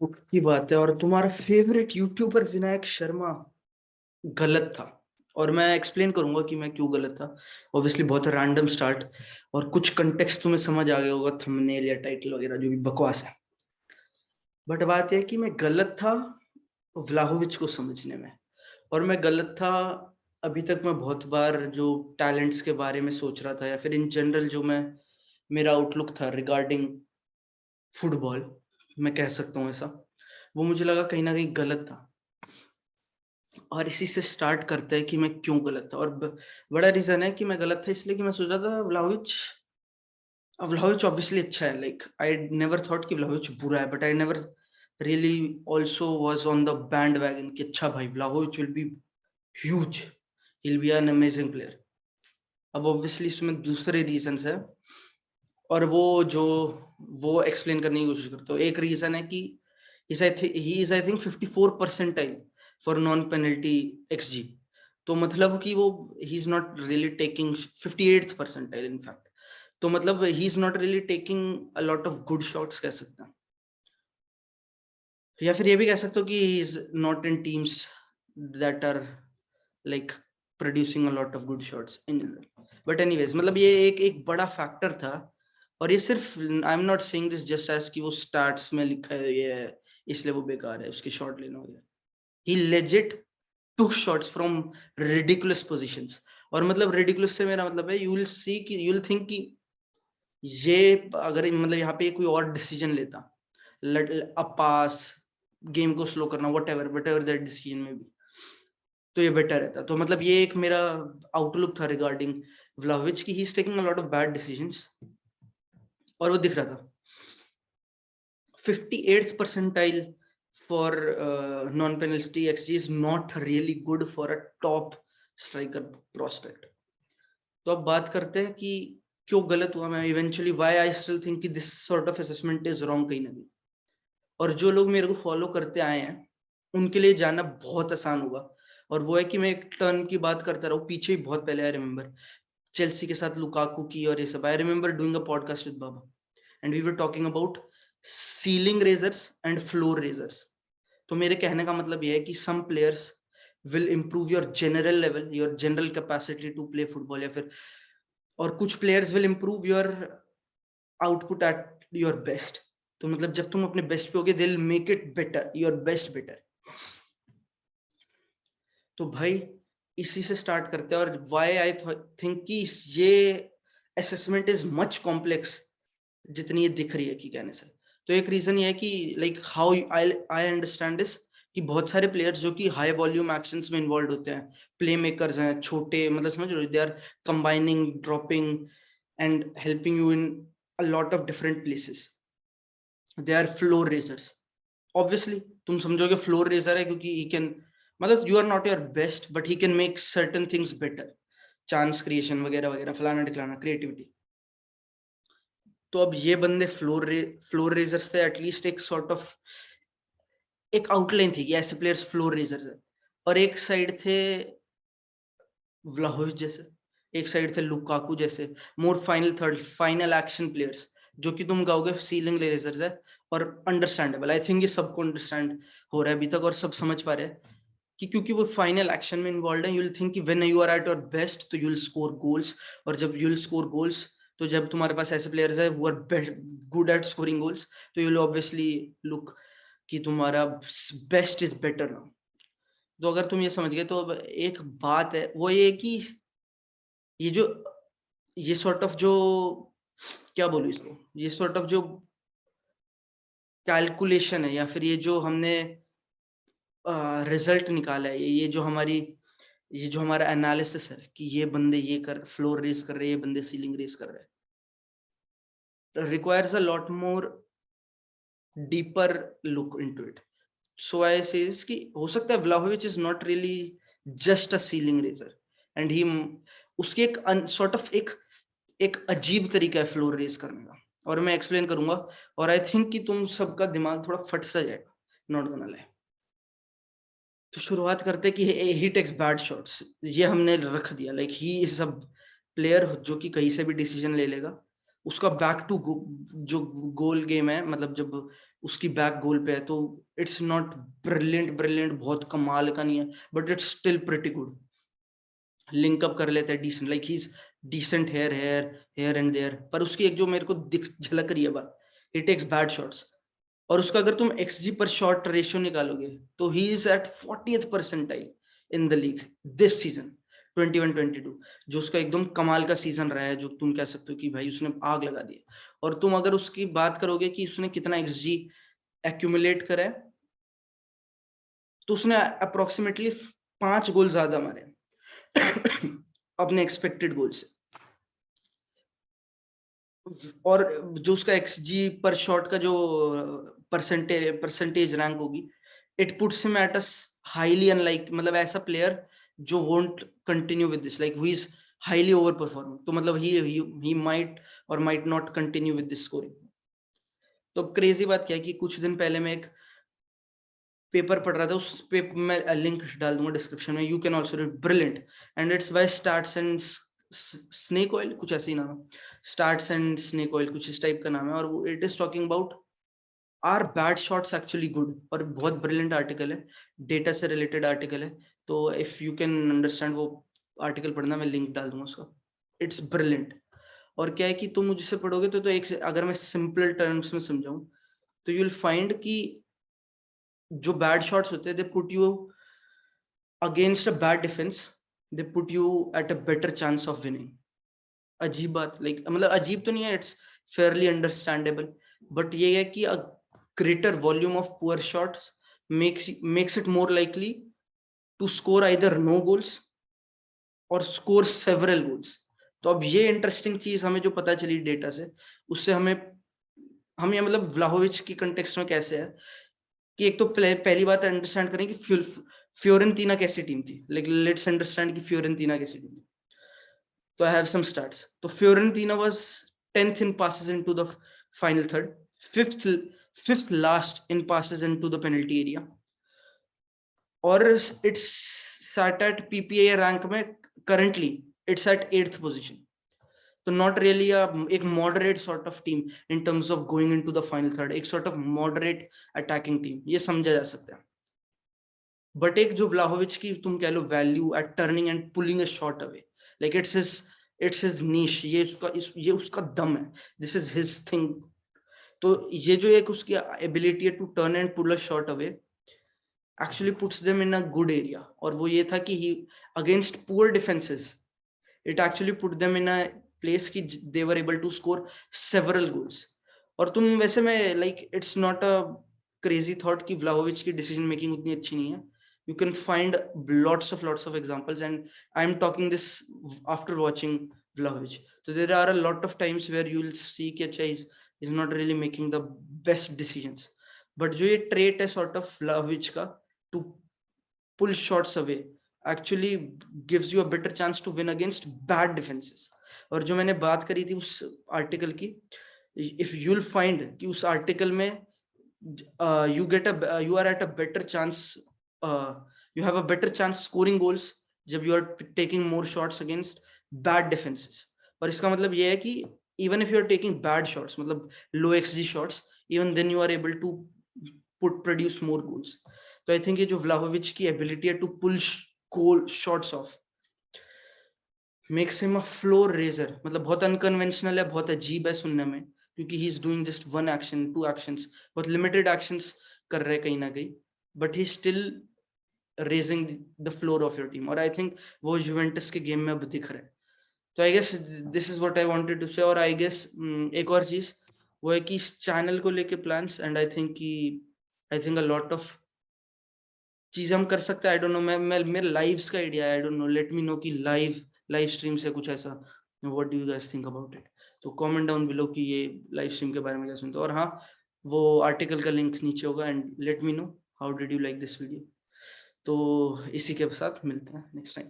की बात है। और तुम्हारा फेवरेट यूट्यूबर विनायक शर्मा गलत था। और मैं एक्सप्लेन करूंगा कि मैं क्यों गलत था। ऑब्वियसली बहुत रैंडम स्टार्ट, और कुछ कंटेक्स्ट तुम्हें समझ आ गया होगा थंबनेल या टाइटल वगैरह जो भी बकवास है। बट बात यह है कि मैं गलत था व्लाहोविच को समझने में। और मैं गलत था, अभी तक मैं बहुत बार जो टैलेंट्स के बारे में सोच रहा था, या फिर इन जनरल जो मैं मेरा आउटलुक था रिगार्डिंग फुटबॉल, मैं कह सकता हूँ ऐसा, वो मुझे लगा कहीं ना कहीं गलत था। और इसी से स्टार्ट करते हैं कि मैं क्यों गलत था। और बड़ा रीजन है कि मैं गलत था इसलिए कि मैं सोचा था व्लाहोविच, व्लाहोविच ऑब्वियसली अच्छा है। लाइक आई नेवर थॉट कि व्लाहोविच बुरा है, but I never really also was on the band wagon कि अच्छा भाई Vlahovic will be huge, he will be an amazing player. अब ऑब्वियसली इसमें दूसरे रीजंस है, और वो एक्सप्लेन करने की कोशिश करता हूँ। एक रीजन है कि he is I think 54 percentile for non penalty XD. तो मतलब कि वो ही is not really taking 58th percentile in fact. तो मतलब ही is not really taking a lot of good shots कह सकते हैं। या फिर ये भी कह सकते हो कि he is not in teams that are like producing a lot of good shots in general. But anyways मतलब ये एक एक बड़ा फैक्टर था। और ये सिर्फ I am not saying this just as कि वो स्टार्ट्स में लिखा है ये है इसलिए वो बेकार है उसकी शॉट लेना वगैरह। He legit two shots from ridiculous positions. और मतलब रिडिकुलस से मेरा मतलब है यू विल सी कि यू विल थिंक कि ये अगर मतलब यहाँ पे कोई और डिसीजन लेता, अ पास, गेम को स्लो करना, वट एवर दैट डिसीजन में भी, तो ये बेटर रहता। तो मतलब ये एक मेरा आउटलुक था रिगार्डिंग व्लाहोविच की he is taking a lot of bad decisions, और वो दिख रहा था। 58th percentile for non-penalty xG is not really good for a top striker prospect. तो अब बात करते हैं कि क्यों गलत हुआ मैं eventually, why I still think कि this sort of assessment is wrong कहीं ना कहीं। और जो लोग मेरे को फॉलो करते आए हैं उनके लिए जानना बहुत आसान होगा। और वो है कि मैं एक टर्न की बात करता रहूं पीछे भी बहुत पहले। आई रिमेम्बर चेल्सी के साथ लुकाकू की और ये सब। I remember doing a podcast with Baba and we were talking about ceiling raisers and floor raisers. तो मेरे कहने का मतलब यह है कि some players will improve your general level, your general capacity to play football, या फिर और कुछ players will improve your output at your best. तो मतलब जब तुम अपने बेस्ट पे होगे they will make it better, your best better. तो भाई इसी से स्टार्ट करते हैं। और व्हाई आई थिंक कि ये असेसमेंट इज मच कॉम्प्लेक्स जितनी ये दिख रही है कि कहने से। तो एक रीजन ये है कि like how I understand this कि बहुत सारे प्लेयर्स जो कि हाई वॉल्यूम एक्शंस में इन्वॉल्व होते हैं, प्ले मेकर्स हैं छोटे, मतलब समझ रहे हो, they are combining, dropping and helping you in a lot of different places, they are floor raisers. Obviously तुम समझोगे फ्लोर रेजर है क्योंकि ही कैन, मतलब you are not your best but he can make certain things better, chance creation वगैरह वगैरह, फलाना ढिकलाना, creativity. तो अब ये बंदे फ्लोर रेजर्स थे, एटलीस्ट एक सॉर्ट ऑफ एक आउटलाइन थी कि ऐसे प्लेयर्स फ्लोर रेजर्स है। और एक साइड थे व्लाहोविच जैसे, एक साइड थे लुकाकू जैसे, more final third final action players, जो कि तुम कहोगे सीलिंग रेजर्स है। और अंडरस्टैंडेबल, आई थिंक ये सबको अंडरस्टैंड हो रहा है अभी तक और सब समझ पा रहे हैं कि क्योंकि वो फाइनल एक्शन में इन्वॉल्व है। यू विल थिंक कि when you are at your best तो यू विल स्कोर गोल्स। और जब यू विल स्कोर गोल्स, तो जब तुम्हारे पास ऐसे प्लेयर्स है who are good at scoring goals, तो यू विल ऑब्वियसली लुक कि तुम्हारा बेस्ट इज बेटर नाउ। तो अगर तुम ये समझ गए तो अब एक बात है वो ये कि ये जो ये सॉर्ट ऑफ जो क्या बोलूं इसको, ये सॉर्ट ऑफ जो कैलकुलेशन है, या फिर ये जो हमने रिजल्ट निकाला है, ये जो हमारा एनालिसिस है कि ये बंदे ये कर फ्लोर रेस कर रहे हैं, ये बंदे सीलिंग रेस कर रहे हैं, requires a lot more deeper look into it. So I says कि हो सकता है Vlahovic is not really just a ceiling raiser, and he उसके एक सॉर्ट ऑफ एक अजीब तरीका है फ्लोर रेस करने का, और मैं एक्सप्लेन करूंगा। और आई थिंक कि तुम सबका दिमाग थोड़ा फट सा जाएगा, नॉट गोना लाई। तो शुरुआत करते कि ही टेक्स बैड शॉट्स, ये हमने रख दिया। Like he is a player जो कि कहीं से भी डिसीजन ले लेगा, उसका बैक टू जो गोल गेम है, मतलब जब उसकी बैक गोल पे है, तो इट्स नॉट ब्रिलियंट बहुत कमाल का नहीं है, but it's still pretty good. Link up कर लेता है decent, like he is decent here and there. पर उसकी एक जो मेरे को झलक रही है बात, ही टेक्स बैड शॉट्स, और उसका अगर तुम एक्सजी पर शॉट रेशियो निकालोगे तो he is at 40th percentile in the league this season 21-22, जो उसका एकदम कमाल का सीजन रहा है, जो तुम कह सकते हो कि भाई उसने आग लगा दी। और तुम अगर उसकी बात करोगे कि उसने कितना एक्सजी एक्यूमुलेट करा है, तो उसने अप्रोक्सीमेटली 5 गोल ज्यादा मारे अपने एक्सपेक्टेड गोल से। और जो उसका एक्सजी पर शॉट का जो परसेंटेज रैंक होगी, it puts him at a highly unlike, मतलब ऐसा प्लेयर जो won't continue with this, like who is highly over performing, तो मतलब ही माइट और might not continue with this scoring. तो क्रेजी बात क्या है कि कुछ दिन पहले मैं एक पेपर पढ़ रहा था, उस पेपर में लिंक डाल दूंगा डिस्क्रिप्शन में, you can also read, brilliant, and it's by starts and snake oil, कुछ ऐसे ही नाम है, स्टार्ट्स एंड स्नेक ऑयल कुछ इस टाइप का नाम है, और वो it is talking about are bad shots actually good, और बहुत ब्रिलियंट आर्टिकल है, डेटा से रिलेटेड आर्टिकल है। तो इफ यू कैन अंडरस्टैंड वो आर्टिकल पढ़ना, मैं लिंक डाल दूंगा उसका, इट्स ब्रिलियंट। और क्या है कि तुम मुझसे पढ़ोगे तो एक, अगर मैं सिंपल टर्म्स में समझाऊं, तो यू विल फाइंड कि जो बैड शॉट्स होते हैं, they put you against a bad defence, they put you at a better chance of winning. अजीब बात, लाइक मतलब अजीब तो नहीं है, इट्स फेयरली अंडरस्टैंडेबल, बट ये है कि a greater volume of poor shots makes it more likely to score either no goals और score several goals। तो अब ये इंटरेस्टिंग चीज हमें जो पता चली डेटा से, उससे हम ये मतलब व्लाहोविच की कंटेक्स्ट में कैसे है कि एक तो पहली बात अंडरस्टैंड करें कि फ्योरेंटीना कैसी टीम थी, लाइक लेट्स अंडरस्टैंड कि फ्योरेंटीना कैसी टीम थी। तो आई हैव सम स्टार्ट्स। तो Fiorentina was 10th in passes into the final third, fifth last in passes into the penalty area, और it's sat at PPA rank में currently it's at 8th position। तो not really एक moderate sort of team in terms of going into the final third, एक sort of moderate attacking team, ये समझा जा सकता है। बट एक जो व्लाहोविच की तुम कह लो value at turning and pulling a shot away, like it's his niche, ये उसका दम है, दिस इज हिज थिंग। तो ये जो एक उसकी एबिलिटी है to turn and pull a shot away, actually puts them in a good area. और वो ये था कि he against poor defences, it actually put them in a place कि they were able to score several goals। और तुम वैसे में like it's not a crazy thought कि व्लाहोविच की decision making उतनी अच्छी नहीं है, you can find lots of examples, and I'm talking this after watching Vlahovic. तो there are a lot of times where you will see कि अच्छा is not really making the best decisions, but जो ये trait है sort of Vlahovic का to pull shots away actually gives you a better chance to win against bad defenses। और जो मैंने बात करी थी उस आर्टिकल की, if you'll find कि उस आर्टिकल में you are at a better chance, you have a better chance scoring goals जब you are taking more shots against bad defenses। और इसका मतलब ये है कि even if you are taking bad shots, मतलब low xg shots, even then you are able to produce more goals। तो I think ये जो व्लाहोविच की एबिलिटी है to pull goal shots off makes him a floor raiser, मतलब बहुत unconventional है, बहुत अजीब है सुनने में, क्योंकि he is doing just one action, two actions, बहुत लिमिटेड एक्शंस कर रहे हैं कहीं ना कहीं, but he still raising the floor of your team. और आई थिंक वो जुवेंटस के गेम में अब दिख रहा है। तो I guess this is what I wanted to say. और आई गेस एक और चीज वो है कि इस चैनल को लेके plans, and I think a lot of चीज हम कर सकते हैं। आई डोंट नो, मैं मेरे लाइव्स का आइडिया है, I don't know, let me know कि लाइव स्ट्रीम से कुछ ऐसा, what do you guys think about it. तो कमेंट डाउन बिलो कि ये लाइव स्ट्रीम के बारे में क्या सुनते हो। और हाँ, वो आर्टिकल का लिंक नीचे होगा, and let me know how did you like this video. तो इसी के साथ मिलते हैं नेक्स्ट टाइम।